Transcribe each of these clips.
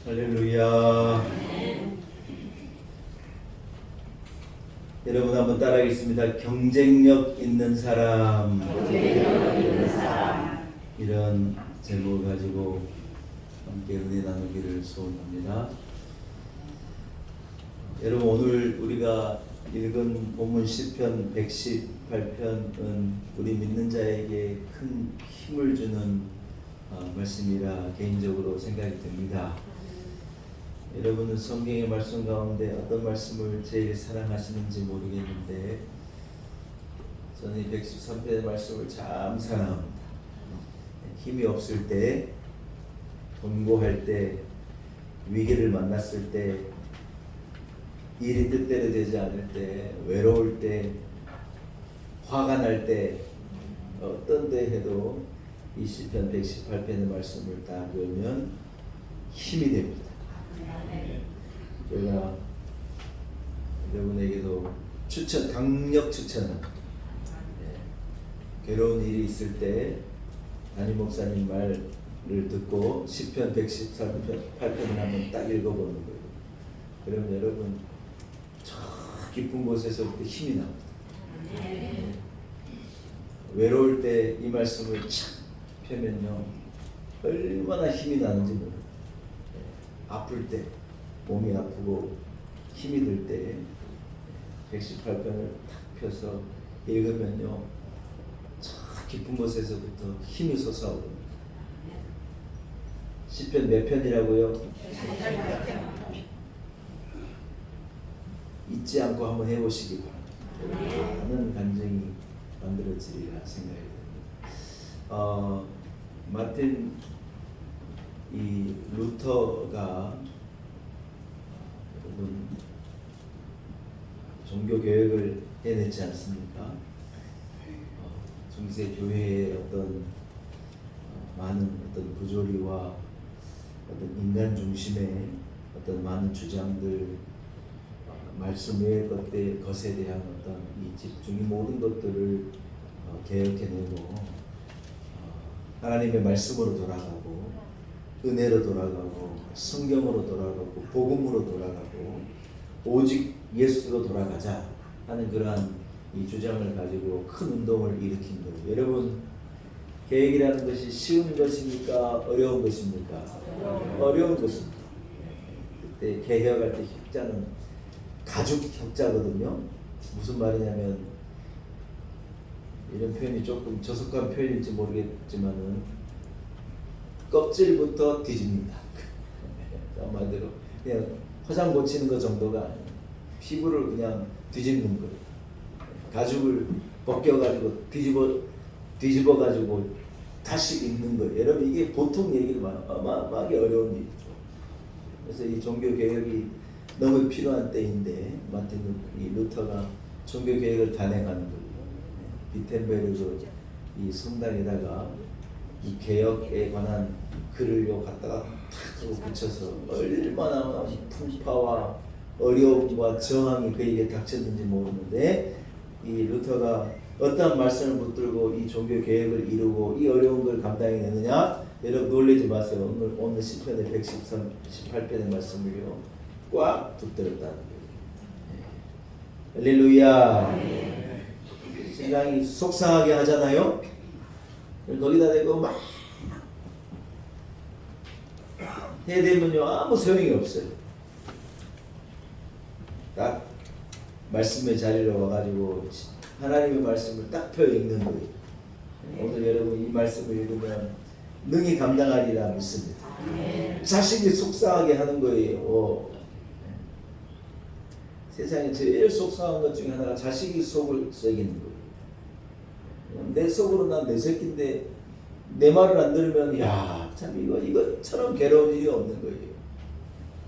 할렐루야. 여러분 한번 따라하겠습니다. 경쟁력 있는 사람. 이런 제목을 가지고 함께 은혜 나누기를 소원합니다. 여러분 오늘 우리가 읽은 본문 시편 118편은 우리 믿는 자에게 큰 힘을 주는 말씀이라 개인적으로 생각이 듭니다. 여러분은 성경의 말씀 가운데 어떤 말씀을 제일 사랑하시는지 모르겠는데 저는 이 113편의 말씀을 참 사랑합니다. 힘이 없을 때, 곤고할 때, 위기를 만났을 때, 일이 뜻대로 되지 않을 때, 외로울 때, 화가 날 때, 어떤 때 해도 이 시편 118편의 말씀을 다 배우면 힘이 됩니다. 제가 여러분에게도 강력 추천합니다. 괴로운 일이 있을 때 담임 목사님 말을 듣고 시편 118편을 한번 딱 읽어보는 거예요. 그러면 여러분 저 깊은 곳에서부터 힘이 납니다. 외로울 때 이 말씀을 착 펴면요 얼마나 힘이 나는지 모르겠어요. 아플 때, 몸이 아프고 힘이 들 때 118편을 탁 펴서 읽으면요 저 깊은 곳에서부터 힘이 솟아오릅니다. 시편 몇 편이라고요? 잊지 않고 한번 해보시기 바랍니다. 많은 감정이 만들어지리라 생각이 됩니다. 마틴 이 루터가 여러분 종교 개혁을 해냈지 않습니까? 중세 교회의 어떤 많은 어떤 부조리와 어떤 인간 중심의 어떤 많은 주장들, 말씀 외의 것에 대한 어떤 이 집중이 모든 것들을 개혁해내고 하나님의 말씀으로 돌아가고 은혜로 돌아가고 성경으로 돌아가고 복음으로 돌아가고 오직 예수로 돌아가자 하는 그러한 이 주장을 가지고 큰 운동을 일으킨 거예요. 여러분 개혁이라는 것이 쉬운 것입니까? 어려운 것입니까? 어려운 것입니다. 그때 개혁할 때 혁자는 가죽 혁자거든요. 무슨 말이냐면 이런 표현이 조금 저속한 표현일지 모르겠지만은 껍질부터 뒤집는다. 한마디로 그냥 화장 고치는 것 정도가 아니에요. 피부를 그냥 뒤집는 거예요. 가죽을 벗겨가지고 뒤집어가지고 다시 입는 거예요. 여러분 이게 보통 얘기를 어마어마하게 어려운 일이죠. 그래서 이 종교 개혁이 너무 필요한 때인데 마틴 루터가 종교 개혁을 단행하는 거예요. 비텐베르그 이 성당에다가 이 개혁에 관한 글을 갖다가 탁 하고 붙여서 얼마나 풍파와 어려움과 저항이 그에게 닥쳤는지 모르는데 이 루터가 어떠한 말씀을 붙들고 이 종교 개혁을 이루고 이 어려운 걸 감당해내느냐? 여러분 놀라지 마세요. 오늘 시편의 118편의 말씀을요 꽉 붙들었다는 거예요. 할렐루야. 세상이 속상하게 하잖아요. 거기다 대고 막 해대면요 아무 소용이 없어요. 딱 말씀의 자리로 와가지고 하나님의 말씀을 딱 펴 읽는 거예요. 오늘 여러분 이 말씀을 읽으면 능히 감당하리라 믿습니다. 자식이 속상하게 하는 거예요. 세상에 제일 속상한 것 중에 하나가 자식이 속을 썩이는 거예요. 내 속으로 난 내 새끼인데 내 말을 안 들으면 참 이것처럼 괴로운 일이 없는 거예요.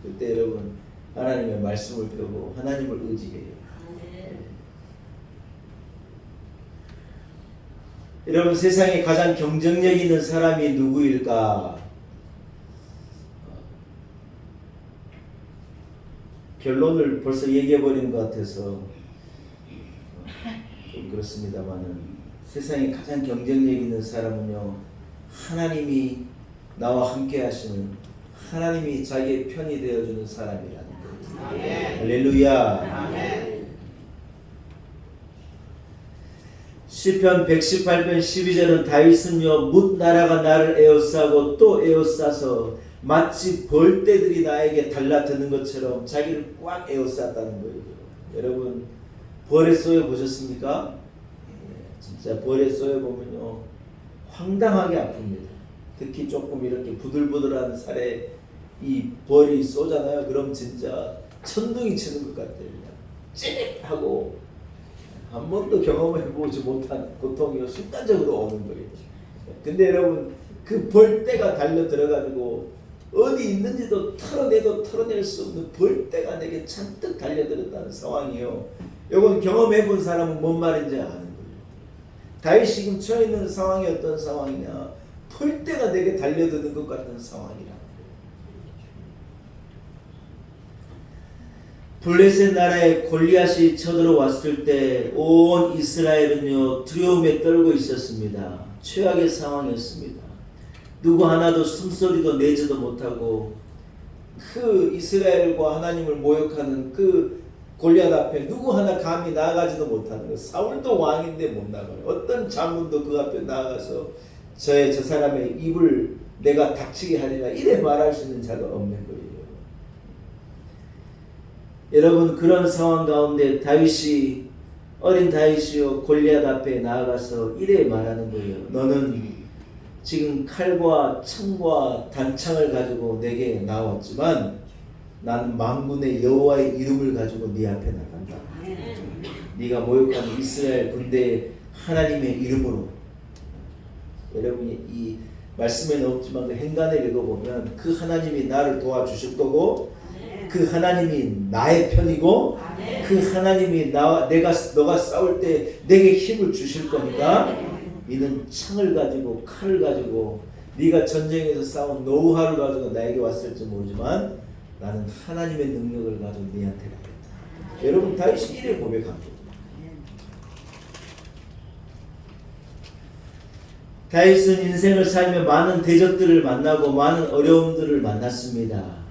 그때 여러분 하나님의 말씀을 펴고 하나님을 의지해요. 여러분 세상에 가장 경쟁력 있는 사람이 누구일까? 결론을 벌써 얘기해버린 것 같아서 좀 그렇습니다만은 세상에 가장 경쟁력 있는 사람은요 하나님이 나와 함께 하시는 하나님이 자기의 편이 되어주는 사람이라는 거예요. 할렐루야. 시편 118편 12절은 다윗은요 뭇 나라가 나를 에워싸고 또 에워싸서 마치 벌떼들이 나에게 달라드는 것처럼 자기를 꽉 에워쌌다는 거예요. 여러분 벌에 쏘여 보셨습니까? 진짜 벌에 쏘여 보면요 황당하게 아픕니다. 특히 조금 이렇게 부들부들한 살에 이 벌이 쏘잖아요. 그럼 진짜 천둥이 치는 것 같아요. 찌릿하고 한 번도 경험해보지 못한 고통이 순간적으로 오는 거예요. 근데 여러분 그 벌떼가 달려 들어가지고 어디 있는지도 털어내도 털어낼 수 없는 벌떼가 내게 잔뜩 달려들었다는 상황이에요. 이건 경험해본 사람은 뭔 말인지 아는 거예요. 다윗이 지금 처해 있는 상황이 어떤 상황이냐, 벌떼가 내게 달려드는 것 같은 상황이라. 블레셋 나라에 골리앗이 쳐들어왔을 때 온 이스라엘은요 두려움에 떨고 있었습니다. 최악의 상황이었습니다. 누구 하나도 숨소리도 내지도 못하고 그 이스라엘과 하나님을 모욕하는 그 골리앗 앞에 누구 하나 감히 나아가지도 못하는 거예요. 사울도 왕인데 못 나가요. 어떤 장군도 그 앞에 나아가서 저 사람의 입을 내가 닥치게 하리라 이래 말할 수 있는 자가 없는 거예요. 여러분 그런 상황 가운데 다윗이 어린 다윗이요 골리앗 앞에 나아가서 이래 말하는 거예요. 너는 지금 칼과 창과 단창을 가지고 내게 나왔지만 나는 만군의 여호와의 이름을 가지고 네 앞에 나간다. 네가 모욕하는 이스라엘 군대의 하나님의 이름으로. 여러분이 이 말씀에는 없지만 그 행간을 읽어보면 그 하나님이 나를 도와주실 거고 그 하나님이 나의 편이고 그 하나님이 너가 싸울 때 내게 힘을 주실 거니까 너는 창을 가지고 칼을 가지고 네가 전쟁에서 싸운 노하우를 가지고 나에게 왔을지 모르지만 나는 하나님의 능력을 가지고 네한테 가겠다. 여러분 다윗이 이래 고백합니다. 다윗은 인생을 살며 많은 대적들을 만나고 많은 어려움들을 만났습니다.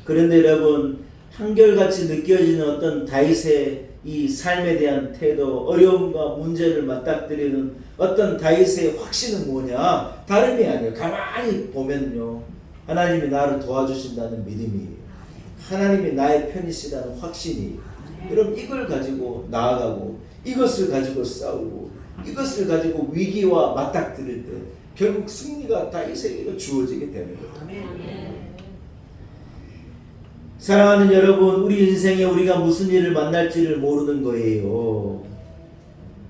그런데 여러분 한결같이 느껴지는 어떤 다윗의 이 삶에 대한 태도, 어려움과 문제를 맞닥뜨리는 어떤 다윗의 확신은 뭐냐? 다름이 아니에요. 가만히 보면요 하나님이 나를 도와주신다는 믿음이에요. 하나님이 나의 편이시라는 확신이에요. 그럼 이걸 가지고 나아가고 이것을 가지고 싸우고 이것을 가지고 위기와 맞닥뜨릴 때 결국 승리가 다윗에게 주어지게 되는 거예요. 사랑하는 여러분, 우리 인생에 우리가 무슨 일을 만날지를 모르는 거예요.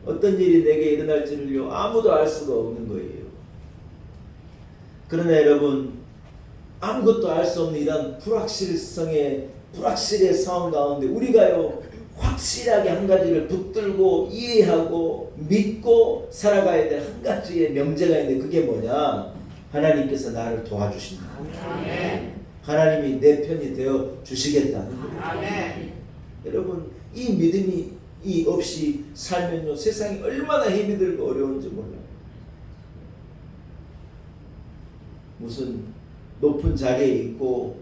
어떤 일이 내게 일어날지를요 아무도 알 수가 없는 거예요. 그러나 여러분 아무것도 알 수 없는 이런 불확실의 상황 가운데 우리가요 확실하게 한 가지를 붙들고 이해하고 믿고 살아가야 될 한 가지의 명제가 있는데 그게 뭐냐? 하나님께서 나를 도와주신다. 하나님이 내 편이 되어 주시겠다는 거예요. 여러분 이 믿음이 없이 살면요 세상이 얼마나 힘이 들고 어려운지 몰라요. 무슨 높은 자리에 있고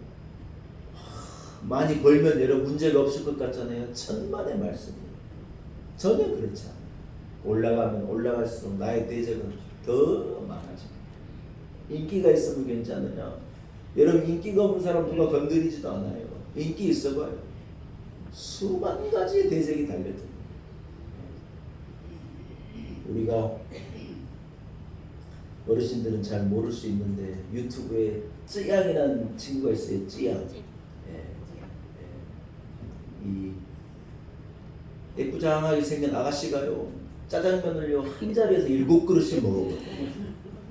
많이 벌면 여러분 문제가 없을 것 같잖아요. 천만의 말씀이에요. 전혀 그렇지 않아요. 올라가면 올라갈수록 나의 대적은 더 많아집니다. 인기가 있으면 괜찮으냐? 여러분 인기가 없는 사람 누가 건드리지도 않아요. 인기 있어봐요. 수만 가지의 대적이 달려듭니다. 우리가 어르신들은 잘 모를 수 있는데 유튜브에 쯔양이라는 친구가 있어요. 쯔양. 이 예쁘장하게 생긴 아가씨가요 짜장면을요 한 자리에서 7그릇씩 먹어요.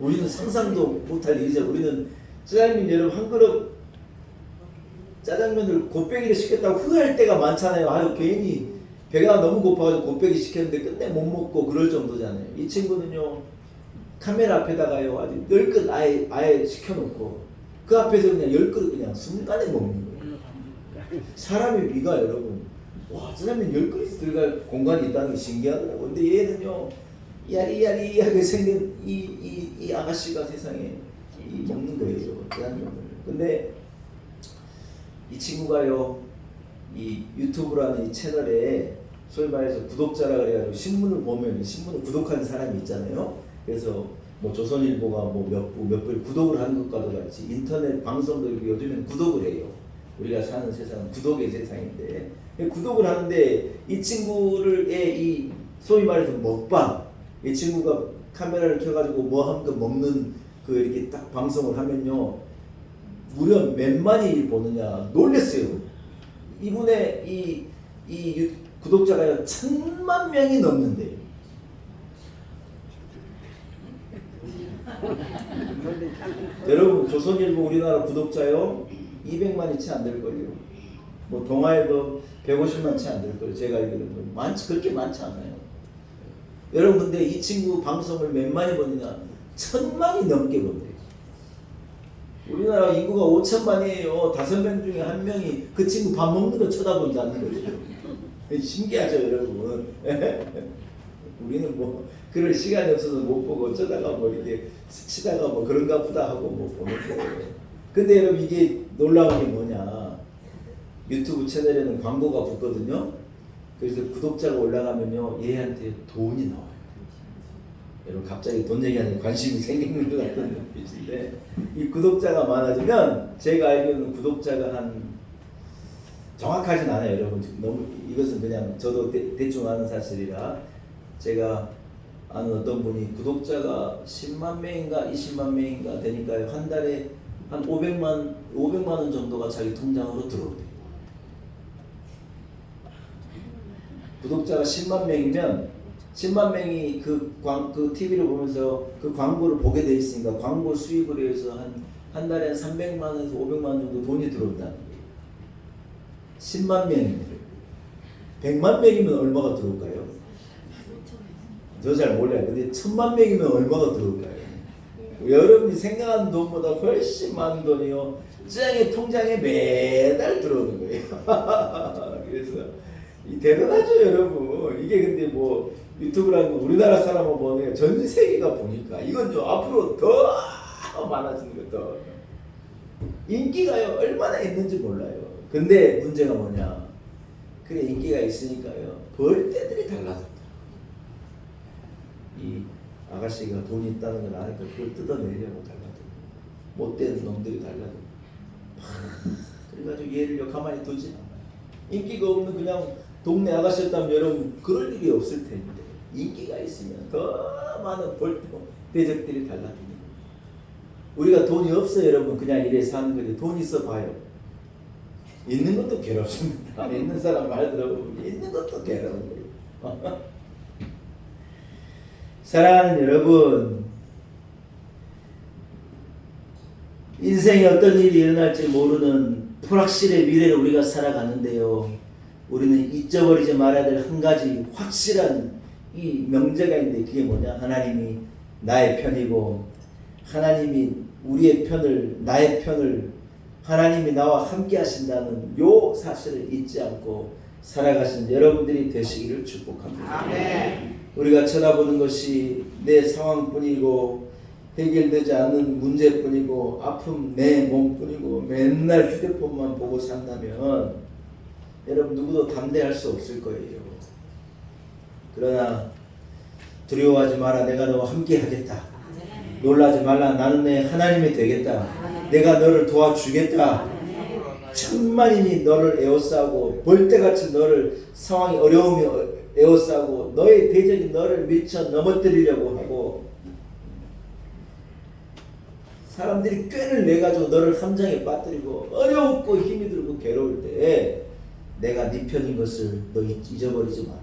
우리는 상상도 못할 일이죠. 우리는 짜장면 여러분 한 그릇 짜장면을 곱빼기를 시켰다고 후회할 때가 많잖아요. 아유 괜히 배가 너무 고파가지고 곱빼기 시켰는데 끝내 못 먹고 그럴 정도잖아요. 이 친구는요 카메라 앞에다가요 아주 10그릇 아예 시켜놓고 그 앞에서 그냥 10그릇 그냥 순간에 먹는 거예요. 사람의 위가 여러분 와 짜장면 10그릇 들어갈 공간이 있다는 게 신기하더라고요. 근데 얘는요 야리야리하게 생긴 이 아가씨가 세상에 먹는 거예요 짜장면을. 근데 이 친구가요, 이 유튜브라는 이 채널에 소위 말해서 구독자라 그래가지고 신문을 보면 신문을 구독하는 사람이 있잖아요. 그래서 뭐 조선일보가 뭐 몇 부 구독을 하는 것과도 같이 인터넷 방송도 요즘에는 구독을 해요. 우리가 사는 세상은 구독의 세상인데 구독을 하는데 이 친구를의 이 소위 말해서 먹방, 이 친구가 카메라를 켜가지고 뭐 한 거 먹는 그 이렇게 딱 방송을 하면요 무려 몇만이 보느냐 놀랬어요. 이분의 이 구독자가 1000만 명이 넘는데요. 여러분 조선일보 우리나라 구독자요 200만이 채 안 될걸요. 뭐 동아일보 150만 채 안 될걸요. 제가 알기로는 그렇게 많지 않아요. 여러분 근데 이 친구 방송을 몇 만이 보느냐 1000만이 넘게 본대요. 우리나라 인구가 5천만이에요. 5명 중에 1명이 그 친구 밥 먹는 거 쳐다본다는 거죠. 신기하죠 여러분. 우리는 뭐 그럴 시간이 없어서 못 보고 어쩌다가 뭐 이렇게 스치다가 뭐 그런가 보다 하고 뭐 보는데, 근데 여러분 이게 놀라운 게 뭐냐, 유튜브 채널에는 광고가 붙거든요. 그래서 구독자가 올라가면요 얘한테 돈이 나와요. 여러분 갑자기 돈 얘기하는 관심이 생기는 것 같은 눈빛인데, 이 구독자가 많아지면 제가 알기로는 구독자가 한 정확하진 않아요 여러분. 너무 이것은 그냥 저도 대충 아는 사실이라, 제가 아는 어떤 분이 구독자가 10만 명인가 20만 명인가 되니까요 한 달에 한 500만 원 정도가 자기 통장으로 들어오대요. 구독자가 10만 명이면 10만 명이 그 TV를 보면서 그 광고를 보게 돼 있으니까 광고 수입으로 해서 한 달에 300만 원에서 500만 원 정도 돈이 들어온다는 거예요. 10만 명이면 100만 명이면 얼마가 들어올까요? 저 잘 몰라요. 근데 1000만 명이면 얼마가 들어올까요? 여러분이 생각하는 돈보다 훨씬 많은 돈이요 짱의 통장에 매달 들어오는 거예요. 그래서 대단하죠 여러분. 이게 근데 뭐 유튜브라는 거 우리나라 사람은 보면 전 세계가 보니까 이건 앞으로 더 많아지는 것도, 인기가요 얼마나 있는지 몰라요. 근데 문제가 뭐냐, 그래 인기가 있으니까요 벌 때들이 달라졌다. 이 아가씨가 돈이 있다는 걸 아니까 그걸 뜯어내려고 달라들고, 못된 놈들이 달라들고 그래가지고 얘를 가만히 두지 않아요. 인기가 없는 그냥 동네 아가씨였다면 여러분 그럴 일이 없을 텐데, 인기가 있으면 더 많은 대적들이 달라집니다. 우리가 돈이 없어요 여러분. 그냥 이래 사는 거지. 돈 있어 봐요. 있는 것도 괴롭습니다. 있는 사람 말 들어보면 있는 것도 괴로운 거예요. 사랑하는 여러분, 인생에 어떤 일이 일어날지 모르는 불확실의 미래를 우리가 살아가는데요, 우리는 잊어버리지 말아야 될 한 가지 확실한 이 명제가 있는데, 그게 뭐냐, 하나님이 나의 편이고 하나님이 우리의 편을, 나의 편을, 하나님이 나와 함께 하신다는 요 사실을 잊지 않고 살아가신 여러분들이 되시기를 축복합니다. 아멘. 우리가 쳐다보는 것이 내 상황뿐이고 해결되지 않는 문제뿐이고 아픔 내 몸뿐이고 맨날 휴대폰만 보고 산다면 여러분 누구도 담대할 수 없을 거예요. 그러나 두려워하지 마라. 내가 너와 함께 하겠다. 놀라지 말라. 나는 내 하나님이 되겠다. 내가 너를 도와주겠다. 천만인이 너를 에워싸고 벌떼같이 너를 상황이 어려우며 에워싸고 너의 대적이 너를 밀쳐 넘어뜨리려고 하고 사람들이 꾀를 내가지고 너를 함정에 빠뜨리고 어렵고 힘이 들고 괴로울 때 내가 네 편인 것을 너 잊어버리지 마라.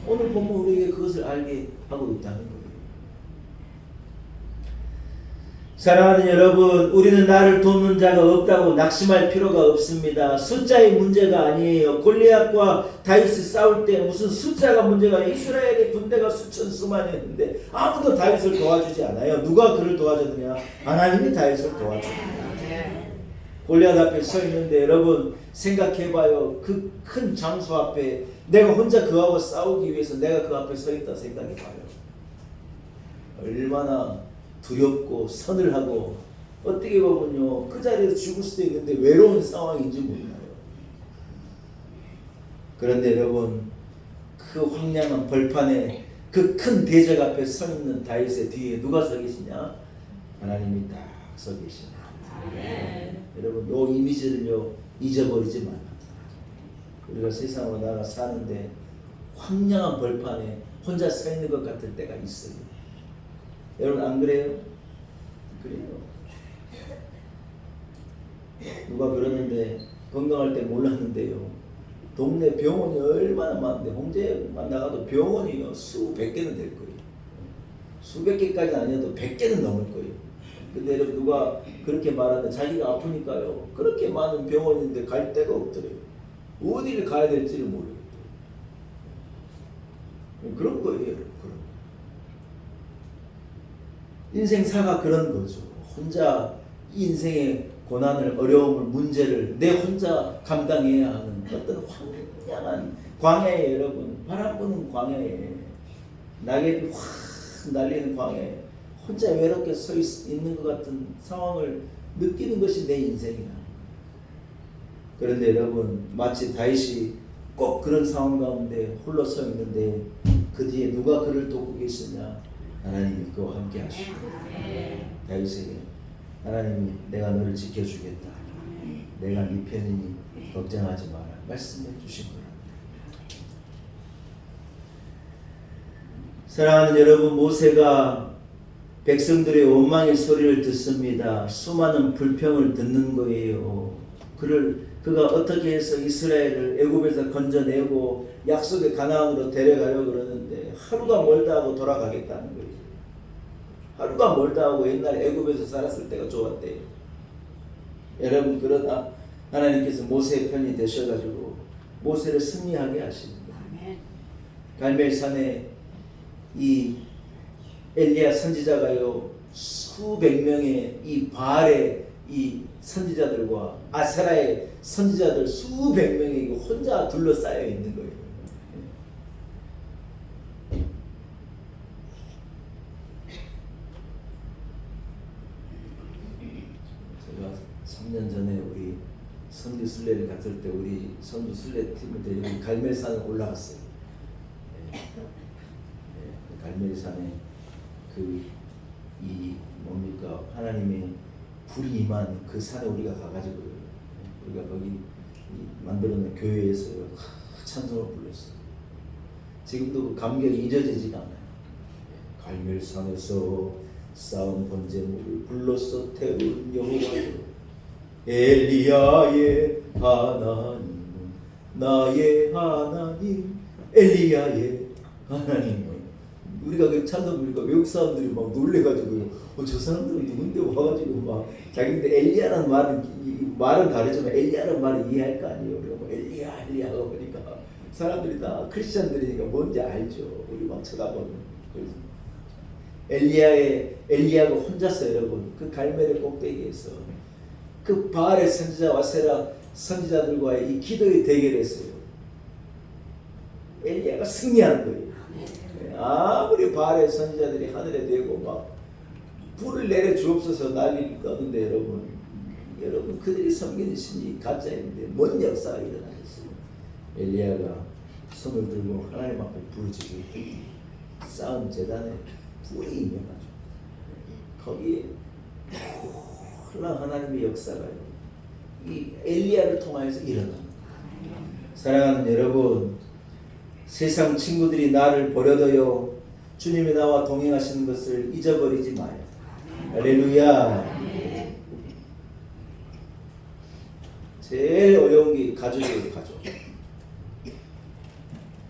오늘 보면 우리에게 그것을 알게 하고 있다는 거예요. 사랑하는 여러분, 우리는 나를 돕는 자가 없다고 낙심할 필요가 없습니다. 숫자의 문제가 아니에요. 골리앗과 다윗이 싸울 때 무슨 숫자가 문제가 아니에요. 이스라엘의 군대가 수천 수만이었는데 아무도 다윗을 도와주지 않아요. 누가 그를 도와줬느냐? 하나님이 다윗을 도와줍니다. 골리앗 앞에 서 있는데 여러분 생각해봐요. 그 큰 장수 앞에 내가 혼자 그하고 싸우기 위해서 내가 그 앞에 서 있다 생각해봐요. 얼마나 두렵고 서늘하고 어떻게 보면요 그 자리에서 죽을 수도 있는데 외로운 상황인지 몰라요. 그런데 여러분 그 황량한 벌판에 그 큰 대적 앞에 서 있는 다윗의 뒤에 누가 서 계시냐? 하나님이 딱 서 계시냐. 여러분 요 이미지를요 잊어버리지 말라. 우리가 세상으로 나가 사는데 황량한 벌판에 혼자 서 있는 것 같을 때가 있어요. 여러분 안 그래요? 그래요. 누가 그러는데 건강할 때 몰랐는데요. 동네 병원이 얼마나 많은데 홍제만 나가도 병원이 수백 개는 될 거예요. 수백 개까지는 아니어도 100개는 넘을 거예요. 근데 여러분 누가 그렇게 말하는데 자기가 아프니까요. 그렇게 많은 병원인데 갈 데가 없더래요. 어디를 가야 될지를 모르겠대요. 그런 거예요. 그런 인생사가 그런 거죠. 혼자 인생의 고난을, 어려움을, 문제를 내 혼자 감당해야 하는 어떤 황량한 광야에 여러분, 바람 부는 광야에 낙엽이 확 날리는 광야에 혼자 외롭게 서 있는 것 같은 상황을 느끼는 것이 내 인생이다. 그런데 여러분 마치 다윗이 꼭 그런 상황 가운데 홀로 서 있는데 그 뒤에 누가 그를 돕고 계시냐? 하나님이 그와 함께 하시고 다윗에게 하나님이 내가 너를 지켜주겠다. 내가 네 편이니 걱정하지 마라. 말씀해 주신 거예요. 사랑하는 여러분, 모세가 백성들의 원망의 소리를 듣습니다. 수많은 불평을 듣는 거예요. 그가 어떻게 해서 이스라엘을 애굽에서 건져내고 약속의 가나안으로 데려가려고 그러는데 하루가 멀다 하고 돌아가겠다는 거예요. 하루가 멀다 하고 옛날 애굽에서 살았을 때가 좋았대요. 여러분 그러나 하나님께서 모세의 편이 되셔가지고 모세를 승리하게 하시는 거예요. 갈멜산에 이 엘리야 선지자가요 수백 명의 이 바알의 이 선지자들과 아세라의 선지자들 수백 명이 혼자 둘러싸여 있는 거예요. 제가 3년 전에 우리 선교 순례를 갔을 때 우리 선교 순례 팀을 데리고 갈멜산에 올라갔어요. 갈멜산에 이 뭡니까 하나님의 불이 임한 그 산에 우리가 가가지고 우리가 거기 만들어놓은 교회에서 찬송을 불렀어요. 지금도 그 감격이 잊어지지가 않아요. 갈멜산에서 쌓은 번제물을 불러서 태운 여호와여 엘리야의 하나님 나의 하나님 엘리야의 하나님. 우리가 그 찬송 부르니까 외국 사람들이 막 놀래가지고요. 저 사람들은 누군데 와가지고 막 자기들 엘리야라는 말은 다르지만 엘리야라는 말을 이해할 거 아니에요. 우리가 뭐 엘리야가 보니까 사람들이 다 크리스천들이니까 뭔지 알죠. 우리 막 쳐다보는. 엘리야가 혼자서 여러분 그 갈멜의 꼭대기에서 그 바알의 선지자와 세라 선지자들과의 이 기도의 대결에서요. 엘리야가 승리한 거예요. 아무리 바알의 선지자들이 하늘에 대고 막 불을 내려 주옵소서 난리를 떠는데 여러분 그들이 섬기는 신이 가짜인데 뭔 역사가 일어나겠어요. 엘리야가 손을 들고 하나님 앞에 부르짖고 쌓은 제단에 불이 임해가지고 거기에 놀라운 하나님의 역사가 이 엘리야를 통하여서 일어납니다. 사랑하는 여러분, 세상 친구들이 나를 버려둬요. 주님이 나와 동행하시는 것을 잊어버리지 마요. 할렐루야. 제일 어려운 게 가족이에요.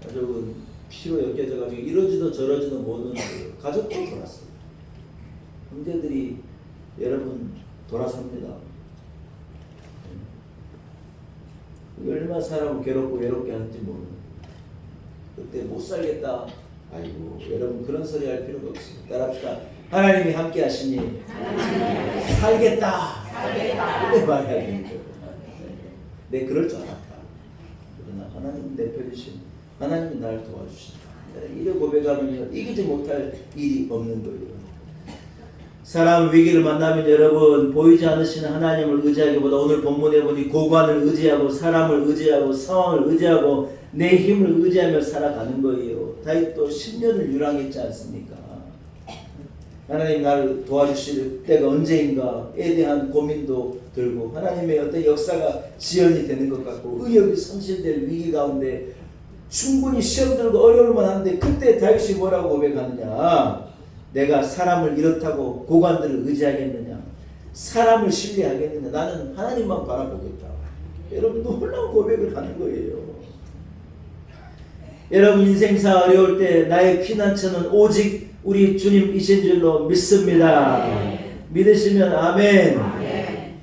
가족은 피로 엮여져가지고 이러지도 저러지도 못하는 거예요. 가족도 돌았어요. 형제들이 여러분 돌아섭니다. 얼마나 사람을 괴롭고 외롭게 하는지 모르는 거예요. 그때 못 살겠다. 아이고 여러분 그런 소리 할 필요가 없어요. 따라합시다. 하나님이 함께 하시니 살겠다. 그렇게 말해야 되는 거예요. 내 그럴 줄 알았다. 그러나 하나님 내 편이신 하나님이 나를 도와주신다. 이래 고백하면 이기지 못할 일이 없는 거예요. 사람 위기를 만나면 여러분 보이지 않으시는 하나님을 의지하기보다 오늘 본문에 보니 고관을 의지하고 사람을 의지하고 상황을 의지하고 내 힘을 의지하며 살아가는 거예요. 다윗도 10년을 유랑했지 않습니까? 하나님 나를 도와주실 때가 언제인가에 대한 고민도 들고 하나님의 어떤 역사가 지연이 되는 것 같고 의욕이 상실될 위기 가운데 충분히 시험 들고 어려울 만한데 그때 다윗이 뭐라고 고백하느냐? 내가 사람을 이렇다고 고관들을 의지하겠느냐? 사람을 신뢰하겠느냐? 나는 하나님만 바라보겠다. 여러분 놀라운 고백을 하는 거예요. 여러분 인생사 어려울 때 나의 피난처는 오직 우리 주님이신 줄로 믿습니다. 믿으시면 아멘.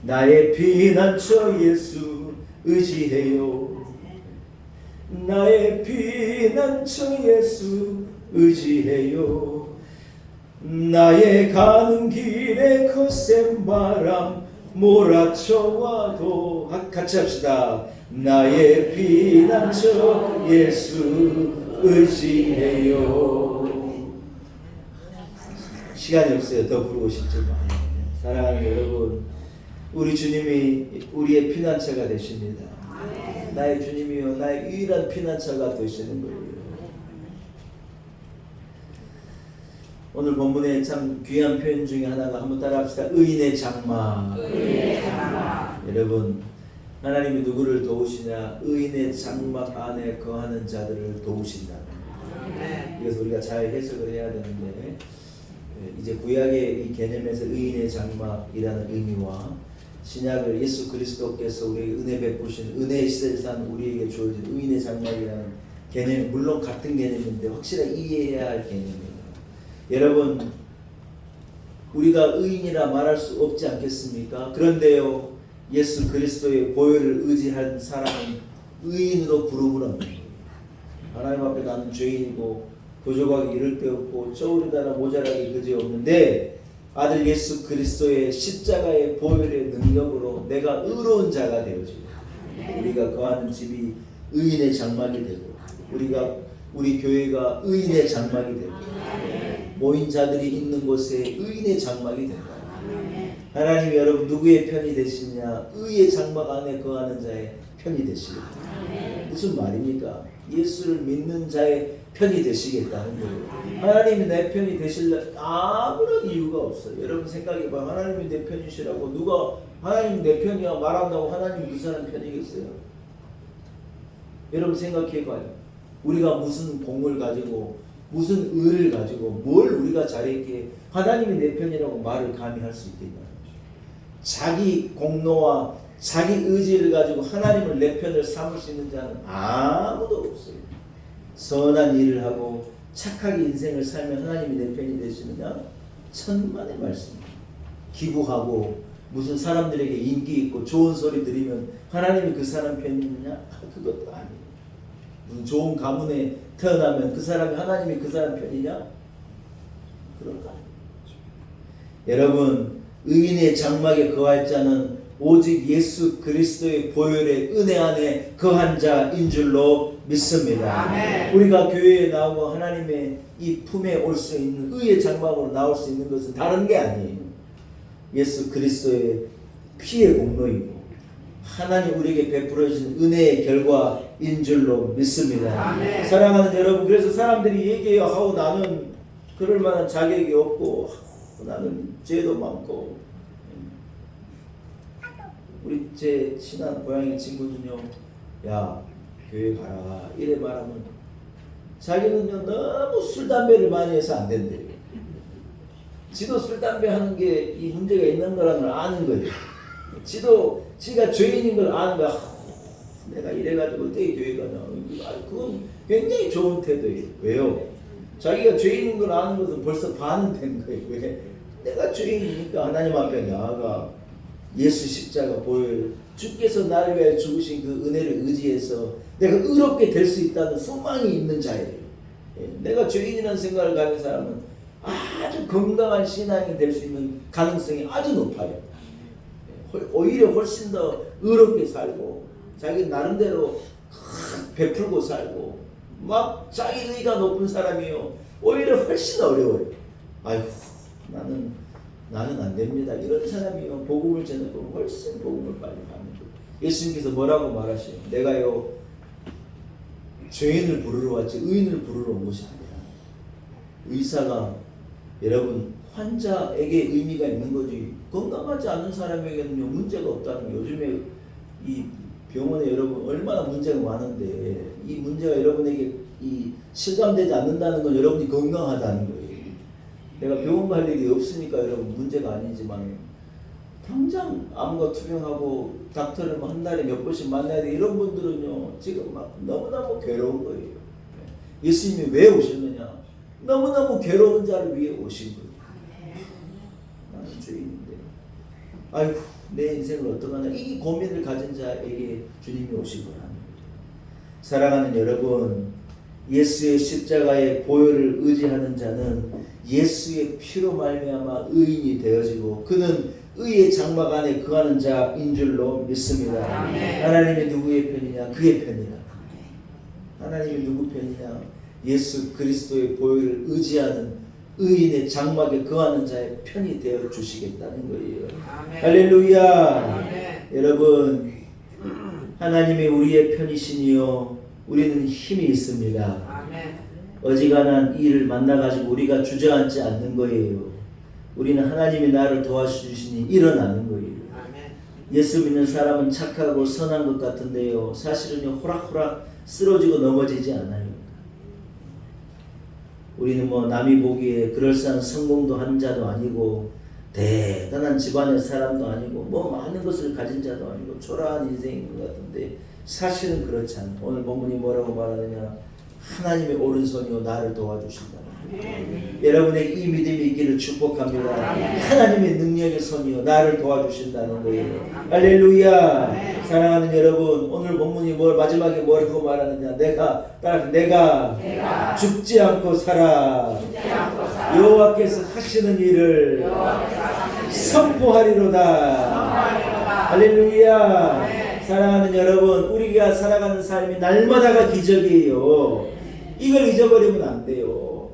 나의 피난처 예수 의지해요. 나의 피난처 예수 의지해요. 나의 가는 길에 거센 바람 몰아쳐와도 같이 합시다. 나의 피난처 예수 의지해요. 시간이 없어요. 더 부르고 싶지만 사랑하는 여러분, 우리 주님이 우리의 피난처가 되십니다. 나의 주님이요 나의 유일한 피난처가 되시는 거예요. 오늘 본문에 참 귀한 표현 중에 하나가 한번 따라합시다. 의인의 장막. 여러분 하나님이 누구를 도우시냐? 의인의 장막 안에 거하는 자들을 도우신다. 그래서 우리가 잘 해석을 해야 되는데 이제 구약의 이 개념에서 의인의 장막이라는 의미와 신약을 예수 그리스도께서 우리에게 은혜 베푸신 은혜의 시대를 사는 우리에게 주어진 의인의 장막이라는 개념이 물론 같은 개념인데 확실하게 이해해야 할 개념이에요. 여러분 우리가 의인이라 말할 수 없지 않겠습니까? 그런데요 예수 그리스도의 보혈을 의지한 사람은 의인으로 부름을 합니다. 하나님 앞에 나는 죄인이고 부족하기 이를 데 없고 쪼으리다나 모자라기 그지없는데 아들 예수 그리스도의 십자가의 보혈의 능력으로 내가 의로운 자가 되어지고 우리가 거하는 집이 의인의 장막이 되고 우리 교회가 의인의 장막이 되고 모인 자들이 있는 곳에 의인의 장막이 된다. 하나님이 여러분 누구의 편이 되시냐? 의의 장막 안에 거하는 자의 편이 되시겠다. 무슨 말입니까? 예수를 믿는 자의 편이 되시겠다는 거예요. 하나님이 내 편이 되실래? 아무런 이유가 없어요. 여러분 생각해봐요. 하나님이 내 편이시라고 누가 하나님 내 편이야 말한다고 하나님 그 사람 편이겠어요? 여러분 생각해봐요. 우리가 무슨 공을 가지고 무슨 의를 가지고 뭘 우리가 잘했기에 하나님이 내 편이라고 말을 감히 할 수 있겠냐. 자기 공로와 자기 의지를 가지고 하나님을 내 편을 삼을 수 있는 자는 아무도 없어요. 선한 일을 하고 착하게 인생을 살면 하나님이 내 편이 되시느냐? 천만의 말씀. 기부하고 무슨 사람들에게 인기 있고 좋은 소리 들으면 하나님이 그 사람 편이냐? 그것도 아니에요. 무슨 좋은 가문에 태어나면 그 사람이 하나님이 그 사람 편이냐? 그런 거 아니에요. 여러분 의인의 장막에 거할 자는 오직 예수 그리스도의 보혈의 은혜 안에 거한 자인 줄로 믿습니다. 아멘. 우리가 교회에 나오고 하나님의 이 품에 올 수 있는 의의 장막으로 나올 수 있는 것은 다른 게 아니에요. 예수 그리스도의 피의 공로이고 하나님 우리에게 베풀어 주신 은혜의 결과인 줄로 믿습니다. 아멘. 사랑하는 여러분, 그래서 사람들이 얘기해요. 하고 나는 그럴 만한 자격이 없고 나는 죄도 많고. 우리 제 친한 고향의 친구는요, 야 교회 가라 이래 말하면 자기는요 너무 술 담배를 많이 해서 안 된대요. 지도 술 담배 하는 게 이 문제가 있는 거라는 걸 아는 거예요. 지가 죄인인 걸 아는 거야. 내가 이래가지고 어떻게 교회 가냐. 그건 굉장히 좋은 태도예요. 왜요? 자기가 죄인인 걸 아는 것은 벌써 반은 된 거예요. 왜? 내가 죄인이니까 하나님 앞에 나아가 예수 십자가 보혈 주께서 나를 위하여 죽으신 그 은혜를 의지해서 내가 의롭게 될 수 있다는 소망이 있는 자예요. 내가 죄인이라는 생각을 가진 사람은 아주 건강한 신앙이 될 수 있는 가능성이 아주 높아요. 오히려 훨씬 더 의롭게 살고 자기 나름대로 베풀고 살고 막 자기 의가 높은 사람이요 오히려 훨씬 어려워요. 아휴 나는 나는 안 됩니다. 이런 사람이요 복음을 전하고 훨씬 복음을 빨리 가는 거예요. 예수님께서 뭐라고 말하시요? 내가요 죄인을 부르러 왔지 의인을 부르러 온 것이 아니라. 의사가 여러분 환자에게 의미가 있는 거지 건강하지 않은 사람에게는요 문제가 없다는 게 요즘에 이 병원에 여러분 얼마나 문제가 많은데 이 문제가 여러분에게 이 실감되지 않는다는 건 여러분이 건강하다는 거예요. 내가 병원 갈 일이 없으니까 여러분 문제가 아니지만 당장 암과 투병하고 닥터를 한 달에 몇 번씩 만나야 돼 이런 분들은요 지금 막 너무너무 괴로운 거예요. 예수님이 왜 오셨느냐? 너무너무 괴로운 자를 위해 오신 거예요. 나는 죄인인데 아이고 내 인생을 어떡하나 이 고민을 가진 자에게 주님이 오신 거라는 거예요. 사랑하는 여러분, 예수의 십자가의 보혈을 의지하는 자는 예수의 피로 말미암아 의인이 되어지고 그는 의의 장막 안에 거하는 자인 줄로 믿습니다. 아멘. 하나님이 누구의 편이냐? 그의 편이라. 하나님이 누구 편이냐? 예수 그리스도의 보혈을 의지하는 의인의 장막에 거하는 자의 편이 되어 주시겠다는 거예요. 아멘. 할렐루야. 아멘. 여러분, 하나님이 우리의 편이시니요 우리는 힘이 있습니다. 아멘. 어지간한 일을 만나가지고 우리가 주저앉지 않는 거예요. 우리는 하나님이 나를 도와주시니 일어나는 거예요. 아멘. 예수 믿는 사람은 착하고 선한 것 같은데요 사실은요 호락호락 쓰러지고 넘어지지 않아요. 우리는 뭐 남이 보기에 그럴싸한 성공도 한 자도 아니고 대단한 집안의 사람도 아니고 뭐 많은 것을 가진 자도 아니고 초라한 인생인 것 같은데 사실은 그렇지 않아요. 오늘 본문이 뭐라고 말하느냐? 하나님의 오른손이요 나를 도와주신다. 여러분에게 이 믿음이 있기를 축복합니다. 하나님의 능력의 손이요 나를 도와주신다는 거예요. 할렐루야. 사랑하는 여러분, 오늘 본문이 마지막에 뭐라고 말하느냐? 내가 죽지 않고 살아 여호와께서 하시는 일을 선포하리로다. 할렐루야. 사랑하는 여러분, 우리가 살아가는 삶이 날마다가 기적이에요. 이걸 잊어버리면 안 돼요.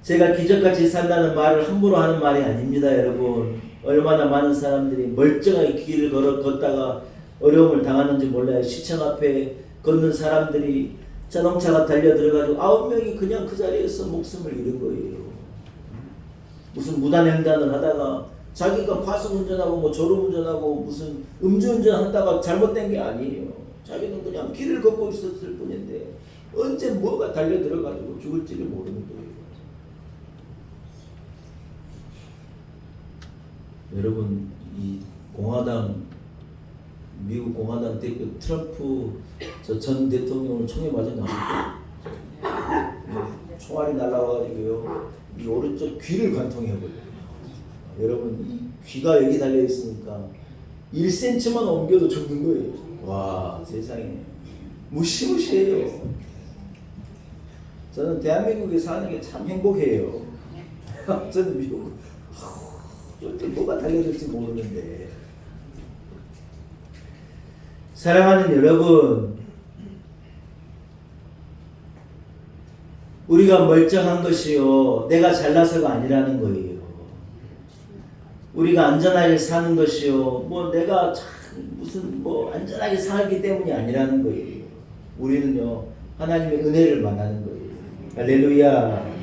제가 기적같이 산다는 말을 함부로 하는 말이 아닙니다, 여러분. 얼마나 많은 사람들이 멀쩡하게 길을 걷다가 어려움을 당하는지 몰라요. 시청 앞에 걷는 사람들이 자동차가 달려 들어가지고 9명이 그냥 그 자리에서 목숨을 잃은 거예요. 무슨 무단횡단을 하다가 자기가 과속운전하고 뭐 졸음운전하고 무슨 음주운전 하다가 잘못된 게 아니에요. 자기는 그냥 길을 걷고 있었을 뿐인데 언제 뭐가 달려 들어가지고 죽을지를 모르는 거예요. 여러분, 이 공화당, 미국 공화당 대표 트럼프 전 대통령을 총에 맞아 나왔고 총알이 날라와가지고요 이 오른쪽 귀를 관통해버려요. 여러분, 이 귀가 여기 달려 있으니까 1cm만 옮겨도 죽는 거예요. 와, 세상에 무시무시해요. 저는 대한민국에 사는 게 참 행복해요. 저는 미국 어떻게 뭐가 달려들지 모르는데. 사랑하는 여러분, 우리가 멀쩡한 것이요 내가 잘나서가 아니라는 거예요. 우리가 안전하게 사는 것이요 뭐 내가 무슨 뭐 안전하게 살기 때문이 아니라는 거예요. 우리는요 하나님의 은혜를 만나는 거예요. 할렐루야.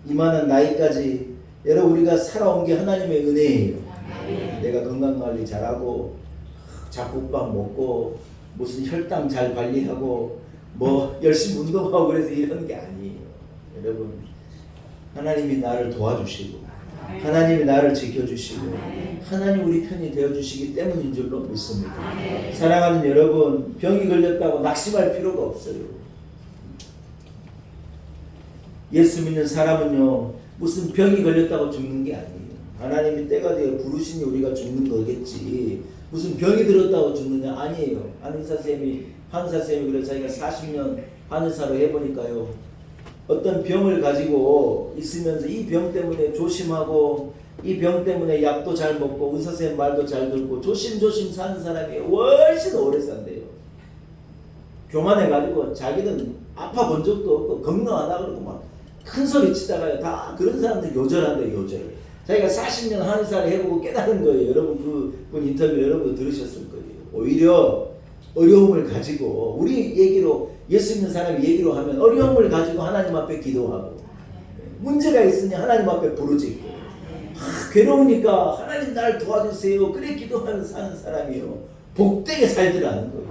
이만한 나이까지 여러분 우리가 살아온 게 하나님의 은혜예요. 내가 건강관리 잘하고 잡곡밥 먹고 무슨 혈당 잘 관리하고 뭐 열심히 운동하고 그래서 이런 게 아니에요. 여러분, 하나님이 나를 도와주시고 하나님이 나를 지켜주시고 하나님 우리 편이 되어주시기 때문인 줄로 믿습니다. 사랑하는 여러분, 병이 걸렸다고 낙심할 필요가 없어요. 예수 믿는 사람은요 무슨 병이 걸렸다고 죽는 게 아니에요. 하나님이 때가 되어 부르시니 우리가 죽는 거겠지 무슨 병이 들었다고 죽느냐? 아니에요. 한의사쌤이 그래 자기가 40년 한의사로 해보니까요 어떤 병을 가지고 있으면서 이 병 때문에 조심하고 이 병 때문에 약도 잘 먹고 의사쌤 말도 잘 듣고 조심조심 사는 사람이 훨씬 오래 산대요. 교만해가지고 자기는 아파 본 적도 없고 건강하다 그러고 막 큰 소리 치다가요. 다 그런 사람들 요절한대요, 요절. 자기가 40년 한의사를 해보고 깨달은 거예요. 여러분 그분 인터뷰 여러분도 들으셨을 거예요. 오히려 어려움을 가지고 우리 얘기로 예수 믿는 사람이 얘기로 하면 어려움을 가지고 하나님 앞에 기도하고 문제가 있으니 하나님 앞에 부르짖고 괴로우니까 하나님 나를 도와주세요. 그래 기도하는 사는 사람이요. 복되게 살더라는 거예요.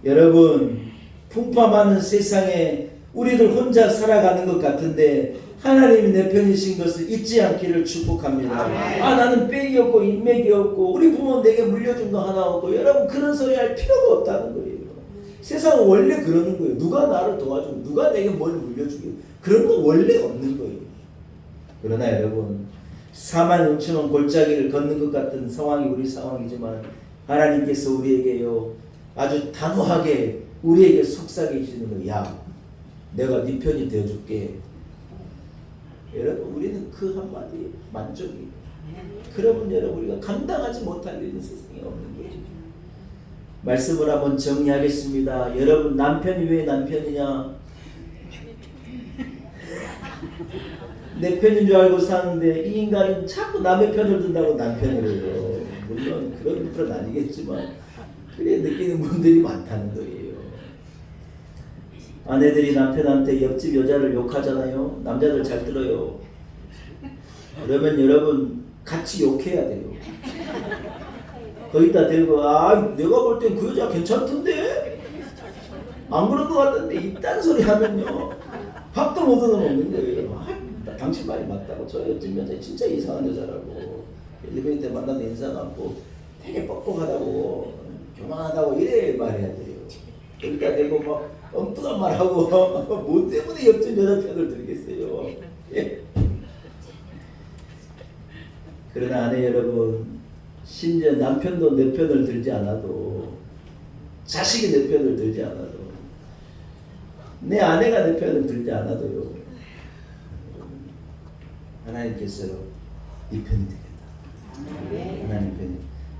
여러분 풍파많은 세상에 우리들 혼자 살아가는 것 같은데 하나님이 내 편이신 것을 잊지 않기를 축복합니다. 나는 빽이 없고 인맥이 없고 우리 부모는 내게 물려준 거 하나 없고 여러분 그런 소리 할 필요가 없다는 거예요. 세상은 원래 그러는 거예요. 누가 나를 도와주고 누가 내게 뭘 물려주고 그런 거 원래 없는 거예요. 그러나 여러분 4만 5천 원 골짜기를 걷는 것 같은 상황이 우리 상황이지만 하나님께서 우리에게요 아주 단호하게 우리에게 속삭여 주시는 거예요. 야 내가 네 편이 되어줄게. 여러분 우리는 그 한마디에 만족이에요. 그러면 여러분 우리가 감당하지 못할 일은 세상에 없는 거죠. 말씀을 한번 정리하겠습니다. 여러분 남편이 왜 남편이냐? 내 편인 줄 알고 사는데 이 인간은 자꾸 남의 편을 든다고 남편을 해요. 물론 그런 분은 아니겠지만 그래 느끼는 분들이 많다는 거예요. 아내들이 남편한테 옆집 여자를 욕하잖아요. 남자들 잘 들어요. 그러면 여러분 같이 욕해야 돼요. 거기다 대고 내가 볼 땐 그 여자 괜찮던데? 안 그런 것 같던데 이딴 소리 하면요 밥도 못 얻어먹는 거예요. 당신 말이 맞다고. 저 옆집 여자 진짜 이상한 여자라고. 엘리베이터 만나서 인사 나고 되게 뻑뻑하다고 교만하다고 이래 말해야 돼요. 거기다 대고 막 엉뚱한 말하고 뭐 때문에 옆집 여자 편을 들겠어요. 예? 그러나 아내 여러분 심지어 남편도 내 편을 들지 않아도 자식이 내 편을 들지 않아도 내 아내가 내 편을 들지 않아도요 하나님께서 네 편이 되겠다. 하나님 편이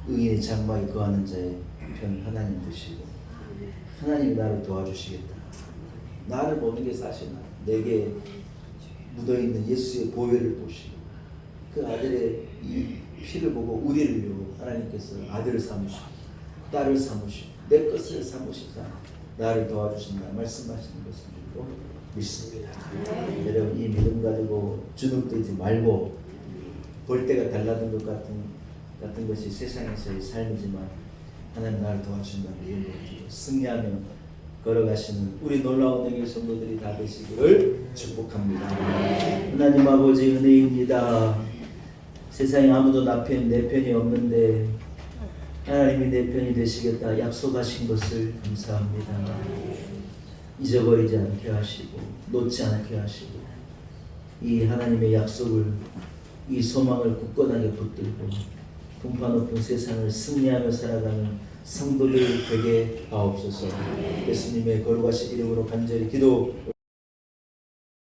의인의 장막에 거하는 자의 편 하나님 되시고 하나님이 나를 도와주시겠다. 나를 보는 게 사실 내게 묻어있는 예수의 보혈을 보시고 그 아들의 이 피를 보고 우리를요 하나님께서 아들을 삼으시고 딸을 삼으시고 내 것을 삼으시사 나를 도와주신다 말씀하시는 것을 믿고 믿습니다. 여러분 이 믿음 가지고 주눅들지 말고 볼 때가 달라진 것 같은 것이 세상에서의 삶이지만 하나님 나를 도와주신다는 믿음으로 승리하며 걸어가시는 우리 놀라운 영의 성도들이 다 되시기를 축복합니다. 하나님 아버지 은혜입니다. 세상에 아무도 내 편이 없는데 하나님이 내 편이 되시겠다 약속하신 것을 감사합니다. 잊어버리지 않게 하시고 놓지 않게 하시고 이 하나님의 약속을 이 소망을 굳건하게 붙들고 풍파 높은 세상을 승리하며 살아가는 성도들 되게 하옵소서. 예수님의 거룩하신 이름으로 간절히 기도